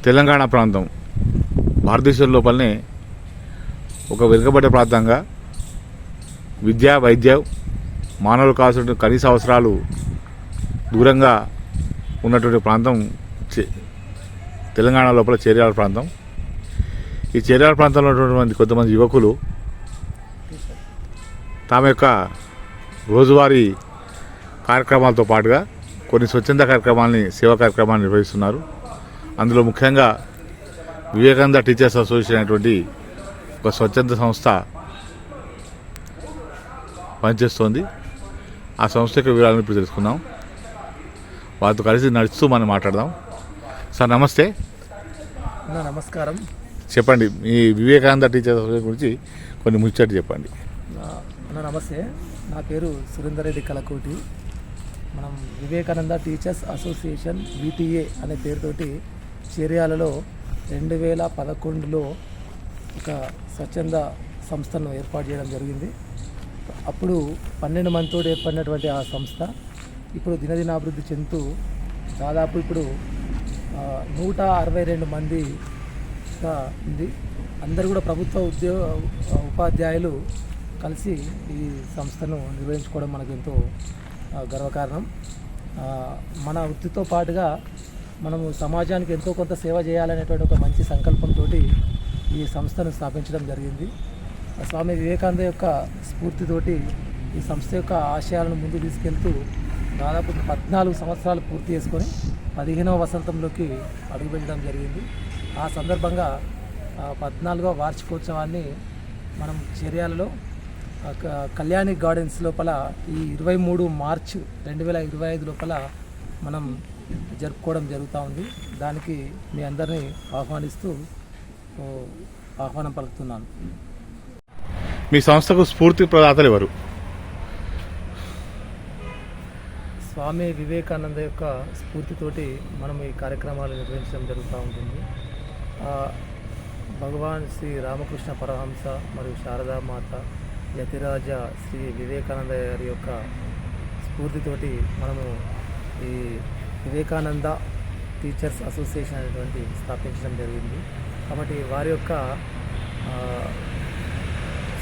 తెలంగాణ ప్రాంతం భారతదేశం లోపలనే ఒక వెనుకబడ్డ ప్రాంతంగా విద్య వైద్యం మానవులకు కావాల్సిన కనీస అవసరాలు దూరంగా ఉన్నటువంటి ప్రాంతం తెలంగాణ లోపల చేర్యాల ప్రాంతం. ఈ చేర్యాల ప్రాంతంలో ఉన్నటువంటి కొంతమంది యువకులు తమ యొక్క రోజువారీ కార్యక్రమాలతో పాటుగా కొన్ని స్వచ్ఛంద కార్యక్రమాలని సేవా కార్యక్రమాలు నిర్వహిస్తున్నారు. అందులో ముఖ్యంగా వివేకానంద టీచర్స్ అసోసియేషన్ అనేటువంటి ఒక స్వచ్ఛంద సంస్థ పనిచేస్తోంది. ఆ సంస్థ యొక్క వివరాలను ఇప్పుడు తెలుసుకుందాం. వారితో కలిసి నడుస్తూ మనం మాట్లాడదాం. సార్ నమస్తే. నమస్కారం. చెప్పండి, మీ వివేకానంద టీచర్స్ అసోసియేషన్ గురించి కొన్ని ముచ్చట్లు చెప్పండి. నమస్తే, నా పేరు సురేందర్ రెడ్డి కలకోటి. మనం వివేకానంద టీచర్స్ అసోసియేషన్ VTA అనే పేరుతోటి చేర్యాలలో 2011లో ఒక స్వచ్ఛంద సంస్థను ఏర్పాటు చేయడం జరిగింది. అప్పుడు 12 మందితో ఏర్పడినటువంటి ఆ సంస్థ ఇప్పుడు దినదినాభివృద్ధి చెందుతూ దాదాపు ఇప్పుడు 162 మందిగా ఉంది. అందరూ కూడా ప్రభుత్వ ఉపాధ్యాయులు కలిసి ఈ సంస్థను నిర్వహించుకోవడం మనకు ఎంతో గర్వకారణం. మన వృత్తితో పాటుగా మనము సమాజానికి ఎంతో కొంత సేవ చేయాలనేటువంటి ఒక మంచి సంకల్పంతో ఈ సంస్థను స్థాపించడం జరిగింది. స్వామి వివేకానంద యొక్క స్ఫూర్తితోటి ఈ సంస్థ యొక్క ఆశయాలను ముందుకు తీసుకెళ్తూ దాదాపు 14 సంవత్సరాలు పూర్తి చేసుకొని 15వ వసంతంలోకి అడుగుపెట్టడం జరిగింది. ఆ సందర్భంగా 14వ వార్షికోత్సవాన్ని మనం చేర్యాలలో కళ్యాణి గార్డెన్స్ లోపల ఈ 23 మార్చి 2025 లోపల మనం జరుపుకోవడం జరుగుతూ ఉంది. దానికి మీ అందరినీ ఆహ్వానం పలుకుతున్నాను. మీ సంస్థకు స్ఫూర్తి ప్రదాతలు ఎవరు? స్వామి వివేకానంద యొక్క స్ఫూర్తితోటి మనం ఈ కార్యక్రమాలు నిర్వహించడం జరుగుతూ ఉంటుంది. భగవాన్ శ్రీ రామకృష్ణ పరమహంస మరియు శారదామాత యతిరాజ శ్రీ వివేకానంద గారి యొక్క స్ఫూర్తితోటి మనము ఈ వివేకానంద టీచర్స్ అసోసియేషన్ అనేటువంటి స్థాపించడం జరిగింది. కాబట్టి వారి యొక్క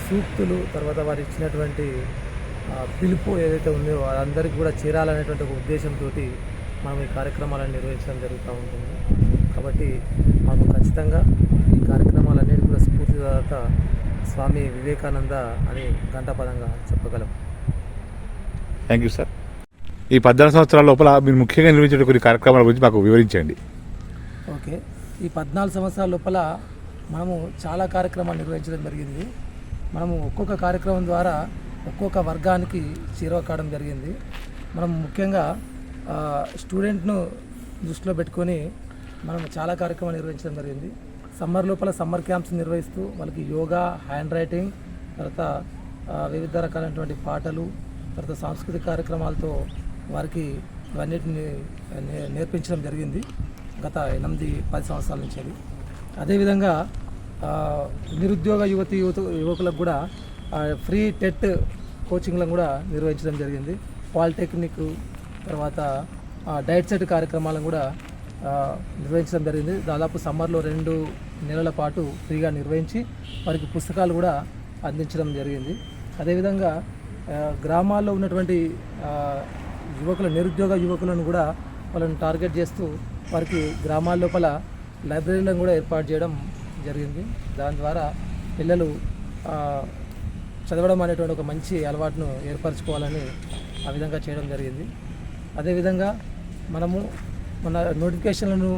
సూక్తులు, తర్వాత వారు ఇచ్చినటువంటి పిలుపు ఏదైతే ఉందో వారందరికీ కూడా చేరాలనేటువంటి ఒక ఉద్దేశంతో మనం ఈ కార్యక్రమాలను నిర్వహించడం జరుగుతూ ఉంటుంది. కాబట్టి మాకు ఖచ్చితంగా ఈ కార్యక్రమాలన్నిటి కూడా స్ఫూర్తిదాత స్వామి వివేకానంద అని ఘంటాపదంగా చెప్పగలం. Thank you sir. ఈ 14 సంవత్సరాల లోపల మీరు ముఖ్యంగా నిర్వహించే కొన్ని కార్యక్రమాల గురించి మాకు వివరించండి. ఓకే, ఈ 14 సంవత్సరాల లోపల మనము చాలా కార్యక్రమాలు నిర్వహించడం జరిగింది. మనము ఒక్కొక్క కార్యక్రమం ద్వారా ఒక్కొక్క వర్గానికి చేరువ కావడం జరిగింది. మనం ముఖ్యంగా స్టూడెంట్ను దృష్టిలో పెట్టుకొని మనం చాలా కార్యక్రమాలు నిర్వహించడం జరిగింది. సమ్మర్ లోపల సమ్మర్ క్యాంప్స్ నిర్వహిస్తూ వాళ్ళకి యోగా, హ్యాండ్ రైటింగ్, తర్వాత వివిధ రకాలైనటువంటి పాటలు, తర్వాత సాంస్కృతిక కార్యక్రమాలతో వారికి ఇవన్నిటిని నేర్పించడం జరిగింది గత 8-10 సంవత్సరాల నుంచి. అదేవిధంగా నిరుద్యోగ యువకులకు కూడా ఫ్రీ టెట్ కోచింగ్లను కూడా నిర్వహించడం జరిగింది. పాలిటెక్నిక్, తర్వాత డైట్ సెట్ కార్యక్రమాలను కూడా నిర్వహించడం జరిగింది. దాదాపు సమ్మర్లో 2 నెలల పాటు ఫ్రీగా నిర్వహించి వారికి పుస్తకాలు కూడా అందించడం జరిగింది. అదేవిధంగా గ్రామాల్లో ఉన్నటువంటి నిరుద్యోగ యువకులను కూడా వాళ్ళని టార్గెట్ చేస్తూ వారికి గ్రామాల లోపల లైబ్రరీలను కూడా ఏర్పాటు చేయడం జరిగింది. దాని ద్వారా పిల్లలు చదవడం అనేటువంటి ఒక మంచి అలవాటును ఏర్పరచుకోవాలని ఆ విధంగా చేయడం జరిగింది. అదేవిధంగా మనము మన నోటిఫికేషన్లను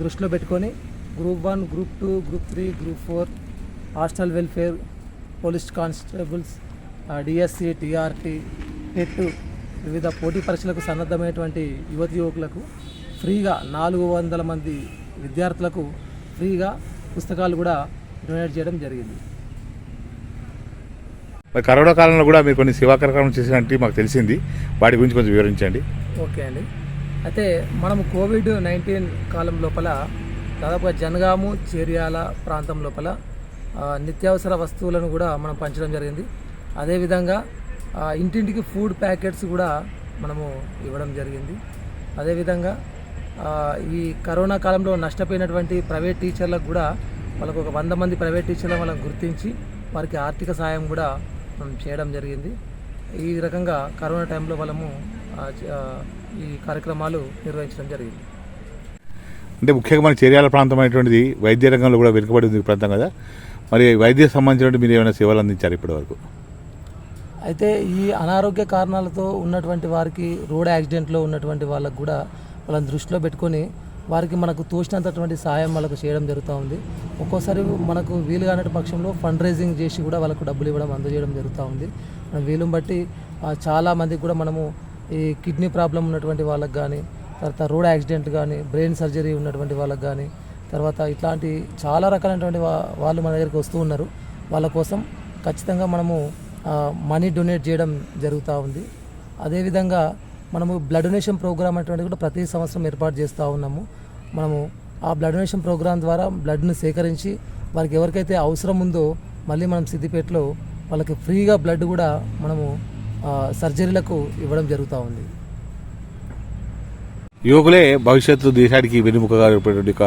దృష్టిలో పెట్టుకొని group 1, group 2, group 3, group 4, hostel welfare, police constables, DSC, TRT, TET వివిధ పోటీ పరీక్షలకు సన్నద్ధమైనటువంటి యువకులకు ఫ్రీగా 400 మంది విద్యార్థులకు ఫ్రీగా పుస్తకాలు కూడా డొనేట్ చేయడం జరిగింది. కరోనా కాలంలో కూడా మీరు కొన్ని సేవా కార్యక్రమాలు చేసినట్టు మాకు తెలిసింది. వాటి గురించి కొంచెం వివరించండి. ఓకే అండి. అయితే మనము కోవిడ్-19 కాలం లోపల దాదాపుగా జనగాము, చేర్యాల ప్రాంతం లోపల నిత్యావసర వస్తువులను కూడా మనం పంచడం జరిగింది. అదేవిధంగా ఇంటింటికి ఫుడ్ ప్యాకెట్స్ కూడా మనము ఇవ్వడం జరిగింది. అదేవిధంగా ఈ కరోనా కాలంలో నష్టపోయినటువంటి ప్రైవేట్ టీచర్లకు కూడా వాళ్ళకు ఒక 100 మంది ప్రైవేట్ టీచర్లను వాళ్ళని గుర్తించి వారికి ఆర్థిక సాయం కూడా మనం చేయడం జరిగింది. ఈ రకంగా కరోనా టైంలో వాళ్ళము ఈ కార్యక్రమాలు నిర్వహించడం జరిగింది. అంటే ముఖ్యంగా మన చేర్యాల ప్రాంతం అనేటువంటిది వైద్య రంగంలో కూడా వెనుకబడి ఉంది ప్రాంతం కదా, మరి వైద్య సంబంధించినటువంటి మీరు ఏమైనా సేవలు అందించారు ఇప్పటివరకు? అయితే ఈ అనారోగ్య కారణాలతో ఉన్నటువంటి వారికి, రోడ్ యాక్సిడెంట్లో ఉన్నటువంటి వాళ్ళకు కూడా వాళ్ళని దృష్టిలో పెట్టుకొని వారికి మనకు తోచినంతటువంటి సహాయం వాళ్ళకు చేయడం జరుగుతూ ఉంది. ఒక్కోసారి మనకు వీలు కానటువంటి పక్షంలో ఫండ్ రైజింగ్ చేసి కూడా వాళ్ళకు డబ్బులు ఇవ్వడం, అందజేయడం జరుగుతూ ఉంది. మన వీలుని బట్టి చాలా మందికి కూడా మనము ఈ కిడ్నీ ప్రాబ్లం ఉన్నటువంటి వాళ్ళకి కానీ, తర్వాత రోడ్ యాక్సిడెంట్ కానీ, బ్రెయిన్ సర్జరీ ఉన్నటువంటి వాళ్ళకి కానీ, తర్వాత ఇట్లాంటి చాలా రకాలైనటువంటి వాళ్ళు మన దగ్గరికి వస్తూ ఉన్నారు. వాళ్ళ కోసం ఖచ్చితంగా మనము మనీ డొనేట్ చేయడం జరుగుతూ ఉంది. అదేవిధంగా మనము బ్లడ్ డొనేషన్ ప్రోగ్రామ్ అటువంటిది కూడా ప్రతి సంవత్సరం ఏర్పాటు చేస్తూ ఉన్నాము. మనము ఆ బ్లడ్ డొనేషన్ ప్రోగ్రామ్ ద్వారా బ్లడ్ను సేకరించి వారికి ఎవరికైతే అవసరం ఉందో మళ్ళీ మనం సిద్దిపేటలో వాళ్ళకి ఫ్రీగా బ్లడ్ కూడా మనము సర్జరీలకు ఇవ్వడం జరుగుతూ ఉంది. యువకులే భవిష్యత్తు దేశానికి వెన్నుముకగా ఏర్పడేటువంటి ఒక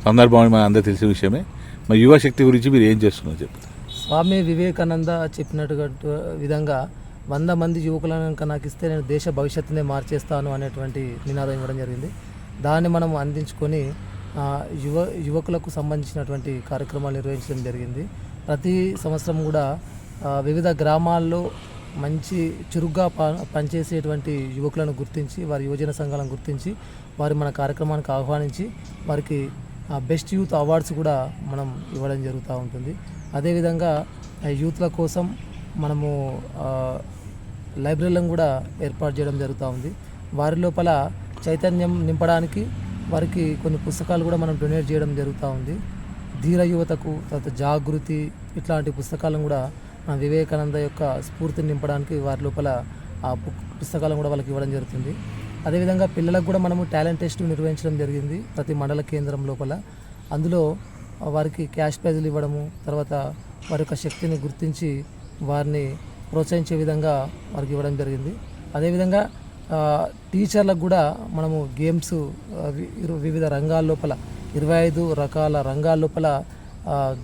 సందర్భం అని మన అందరూ తెలిసిన విషయమే. మరి యువ శక్తి గురించి మీరు ఏం చేస్తున్నారు చెప్తారు? స్వామి వివేకానంద చెప్పినట్టుగా విధంగా 100 మంది యువకులను కనుక నాకు ఇస్తే నేను దేశ భవిష్యత్తునే మార్చేస్తాను అనేటువంటి నినాదం ఇవ్వడం జరిగింది. దాన్ని మనం అందించుకొని యువకులకు సంబంధించినటువంటి కార్యక్రమాలు నిర్వహించడం జరిగింది. ప్రతి సంవత్సరం కూడా వివిధ గ్రామాల్లో మంచి చురుగ్గా పనిచేసేటువంటి యువకులను గుర్తించి, వారి యువజన సంఘాలను గుర్తించి వారి మన కార్యక్రమానికి ఆహ్వానించి వారికి బెస్ట్ యూత్ అవార్డ్స్ కూడా మనం ఇవ్వడం జరుగుతూ ఉంటుంది. అదేవిధంగా యూత్ల కోసం మనము లైబ్రరీలను కూడా ఏర్పాటు చేయడం జరుగుతూ ఉంది. వారి లోపల చైతన్యం నింపడానికి వారికి కొన్ని పుస్తకాలు కూడా మనం డొనేట్ చేయడం జరుగుతూ ఉంది. ధీర యువతకు, తర్వాత జాగృతి, ఇట్లాంటి పుస్తకాలను కూడా మన వివేకానంద యొక్క స్ఫూర్తిని నింపడానికి వారి లోపల ఆ పుస్తకాలను కూడా వాళ్ళకి ఇవ్వడం జరుగుతుంది. అదేవిధంగా పిల్లలకు కూడా మనము టాలెంట్ టెస్ట్ నిర్వహించడం జరిగింది ప్రతి మండల కేంద్రం లోపల. అందులో వారికి క్యాష్ ప్రైజులు ఇవ్వడము, తర్వాత వారి యొక్క శక్తిని గుర్తించి వారిని ప్రోత్సహించే విధంగా వారికి ఇవ్వడం జరిగింది. అదేవిధంగా టీచర్లకు కూడా మనము గేమ్స్ వివిధ రంగాల లోపల 25 రకాల రంగాల లోపల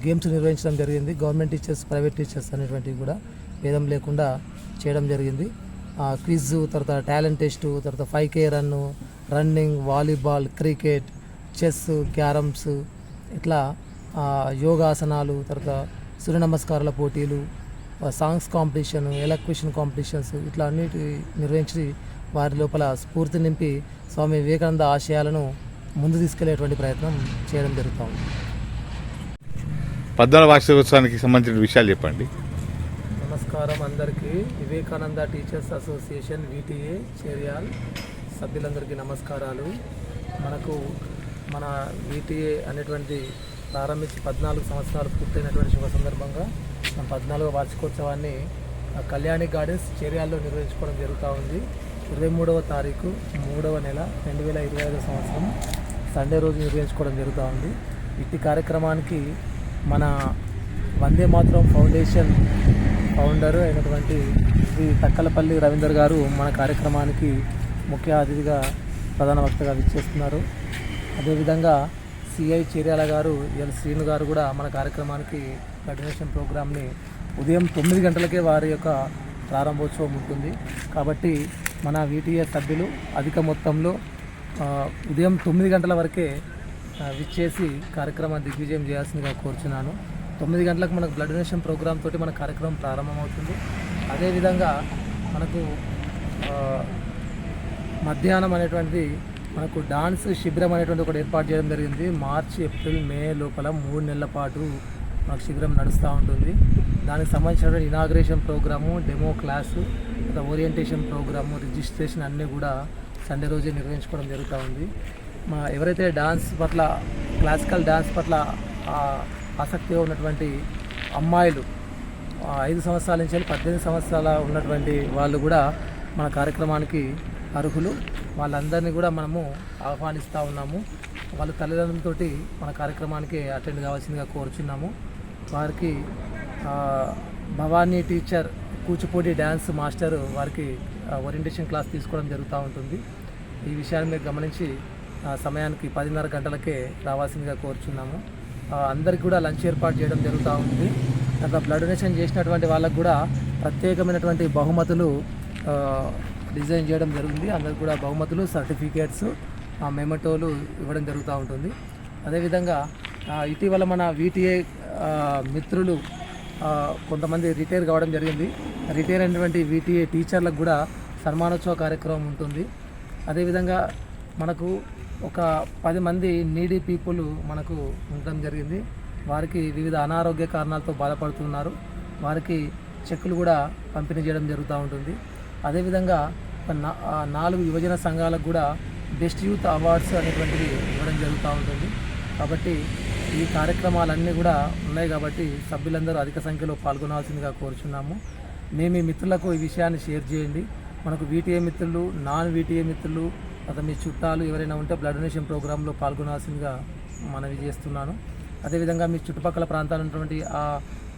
గేమ్స్ నిర్వహించడం జరిగింది. గవర్నమెంట్ టీచర్స్, ప్రైవేట్ టీచర్స్ అనేటువంటివి కూడా భేదం లేకుండా చేయడం జరిగింది. క్విజ్, తర్వాత టాలెంట్ టెస్టు, తర్వాత 5K run, running, volleyball, cricket, chess, carroms, ఇట్లా యోగాసనాలు, తర్వాత సూర్య నమస్కారాల పోటీలు, సాంగ్స్ కాంపిటీషన్, ఎలక్విషన్ కాంపిటీషన్స్, ఇట్లా అన్నిటి నిర్వహించి వారి లోపల స్ఫూర్తి నింపి స్వామి వివేకానంద ఆశయాలను ముందు తీసుకెళ్లేటువంటి ప్రయత్నం చేయడం జరుగుతుంది. 14వ వార్షికోత్సవానికి సంబంధించిన విషయాలు చెప్పండి. నమస్కారం అందరికీ. వివేకానంద టీచర్స్ అసోసియేషన్ VTA చేర్యాల్ సభ్యులందరికీ నమస్కారాలు. మనకు మన VTA అనేటువంటి ప్రారంభించి 14 సంవత్సరాలు పూర్తయినటువంటి శుభ సందర్భంగా మన 14వ వార్షికోత్సవాన్ని కళ్యాణి గార్డెన్స్ చేర్యాల్లో నిర్వహించుకోవడం జరుగుతూ ఉంది. 23వ తారీఖు 3వ నెల 2025 సంవత్సరం సండే రోజు నిర్వహించుకోవడం జరుగుతూ ఉంది. ఇట్టి కార్యక్రమానికి మన వందే మాతరం ఫౌండేషన్ ఫౌండర్ అయినటువంటి శ్రీ తక్కలపల్లి రవీందర్ గారు మన కార్యక్రమానికి ముఖ్య అతిథిగా, ప్రధాన వక్తగా విచ్చేస్తున్నారు. అదేవిధంగా CI చేర్యాల గారు ఎల్ శ్రీను గారు కూడా మన కార్యక్రమానికి బ్లడ్ డొనేషన్ ప్రోగ్రామ్ని ఉదయం 9 గంటలకే వారి యొక్క ప్రారంభోత్సవం ఉంటుంది. కాబట్టి మన VTA సభ్యులు అధిక మొత్తంలో ఉదయం 9 గంటల వరకే విచ్చేసి కార్యక్రమాన్ని దిగ్విజయం చేయాల్సిందిగా కోరుచున్నాను. 9 గంటలకు మనకు బ్లడ్ డొనేషన్ ప్రోగ్రామ్ తోటి మన కార్యక్రమం ప్రారంభమవుతుంది. అదేవిధంగా మనకు మధ్యాహ్నం అనేటువంటిది మనకు డాన్స్ శిబిరం అనేటువంటి ఒకటి ఏర్పాటు చేయడం జరిగింది. మార్చి, ఏప్రిల్, మే లోపల 3 నెలల పాటు మనకు శిబిరం నడుస్తూ ఉంటుంది. దానికి సంబంధించినటువంటి inauguration programme, demo class, orientation programme, registration అన్నీ కూడా సండే రోజే నిర్వహించుకోవడం జరుగుతూ ఉంది. ఎవరైతే డాన్స్ పట్ల, క్లాసికల్ డాన్స్ పట్ల ఆసక్తిగా ఉన్నటువంటి అమ్మాయిలు 5 సంవత్సరాల నుంచి 18 సంవత్సరాల ఉన్నటువంటి వాళ్ళు కూడా మన కార్యక్రమానికి అర్హులు. వాళ్ళందరినీ కూడా మనము ఆహ్వానిస్తూ ఉన్నాము. వాళ్ళ తల్లిదండ్రులతోటి మన కార్యక్రమానికి అటెండ్ కావాల్సిందిగా కోరుచున్నాము. వారికి Bhavani teacher, Kuchipudi dance master వారికి ఓరియంటేషన్ క్లాస్ తీసుకోవడం జరుగుతూ ఉంటుంది. ఈ విషయాన్ని మీరు గమనించి సమయానికి 10:30 గంటలకే రావాల్సిందిగా కోరుచున్నాము. అందరికి కూడా లంచ్ ఏర్పాటు చేయడం జరుగుతూ ఉంది. తర్వాత బ్లడ్ డొనేషన్ చేసినటువంటి వాళ్ళకు కూడా ప్రత్యేకమైనటువంటి బహుమతులు డిజైన్ చేయడం జరిగింది. అందరికి కూడా బహుమతులు, సర్టిఫికేట్స్, మెమోటోలు ఇవ్వడం జరుగుతూ ఉంటుంది. అదేవిధంగా ఇటీవల మన వీటీఏ మిత్రులు కొంతమంది రిటైర్ కావడం జరిగింది. రిటైర్ అయినటువంటి వీటీఏ టీచర్లకు కూడా సన్మానోత్సవ కార్యక్రమం ఉంటుంది. అదేవిధంగా మనకు ఒక 10 మంది నీడీ పీపుల్ మనకు ఉండడం జరిగింది. వారికి వివిధ అనారోగ్య కారణాలతో బాధపడుతున్నారు. వారికి చెక్కులు కూడా పంపిణీ చేయడం జరుగుతూ ఉంటుంది. అదేవిధంగా 4 యువజన సంఘాలకు కూడా బెస్ట్ యూత్ అవార్డ్స్ అనేటువంటివి ఇవ్వడం జరుగుతూ ఉంటుంది. కాబట్టి ఈ కార్యక్రమాలన్నీ కూడా ఉన్నాయి కాబట్టి సభ్యులందరూ అధిక సంఖ్యలో పాల్గొనాల్సిందిగా కోరుచున్నాము. మేము ఈ మిత్రులకు ఈ విషయాన్ని షేర్ చేయండి. మనకు వీటీఏ మిత్రులు, నాన్ వీటీఏ మిత్రులు, అతని మీ చుట్టాలు ఎవరైనా ఉంటే బ్లడ్ డొనేషన్ ప్రోగ్రాంలో పాల్గొనాల్సిందిగా మనవి చేస్తున్నాను. అదేవిధంగా మీ చుట్టుపక్కల ప్రాంతాలు ఉన్నటువంటి ఆ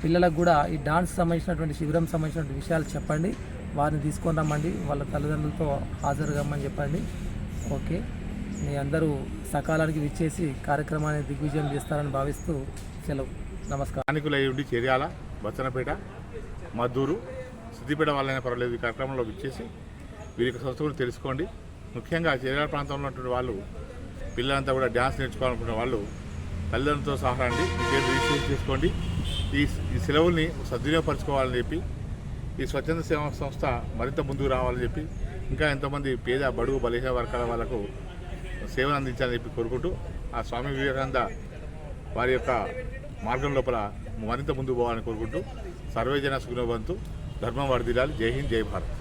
పిల్లలకు కూడా ఈ డాన్స్ సంబంధించినటువంటి శిబిరం సంబంధించినటువంటి విషయాలు చెప్పండి. వారిని తీసుకొని రమ్మండి, వాళ్ళ తల్లిదండ్రులతో హాజరుగమ్మని చెప్పండి. ఓకే, మీ అందరూ సకాలానికి విచ్చేసి కార్యక్రమాన్ని దిగ్విజయం చేస్తారని భావిస్తూ సెలవు. నమస్కారం. స్థానికులై ఉండి చేర్యాల, బచ్చనపేట, మద్దూరు, సిద్దిపేట వాళ్ళైనా పర్వాలేదు ఈ కార్యక్రమంలో విచ్చేసి వీరి యొక్క సంస్థ తెలుసుకోండి. ముఖ్యంగా చేర్యాల ప్రాంతంలో ఉన్నటువంటి వాళ్ళు పిల్లలంతా కూడా డ్యాన్స్ నేర్చుకోవాలనుకున్న వాళ్ళు తల్లిదండ్రులతో సహా అండి మీ పేరు రిజిస్ట్రేషన్ చేసుకోండి. ఈ సెలవుల్ని సద్వినియోగపరచుకోవాలని చెప్పి ఈ స్వచ్ఛంద సేవా సంస్థ మరింత ముందుకు రావాలని చెప్పి ఇంకా ఎంతోమంది పేద బడుగు బలహీన వర్గాల వాళ్ళకు సేవలు అందించాలని చెప్పి కోరుకుంటూ ఆ స్వామి వివేకానంద వారి యొక్క మార్గం లోపల మరింత ముందుకు పోవాలని కోరుకుంటూ సర్వేజన సుఖినోభవంతు, ధర్మం వర్ధిల్లాలి. జై హింద్, జై భారత్.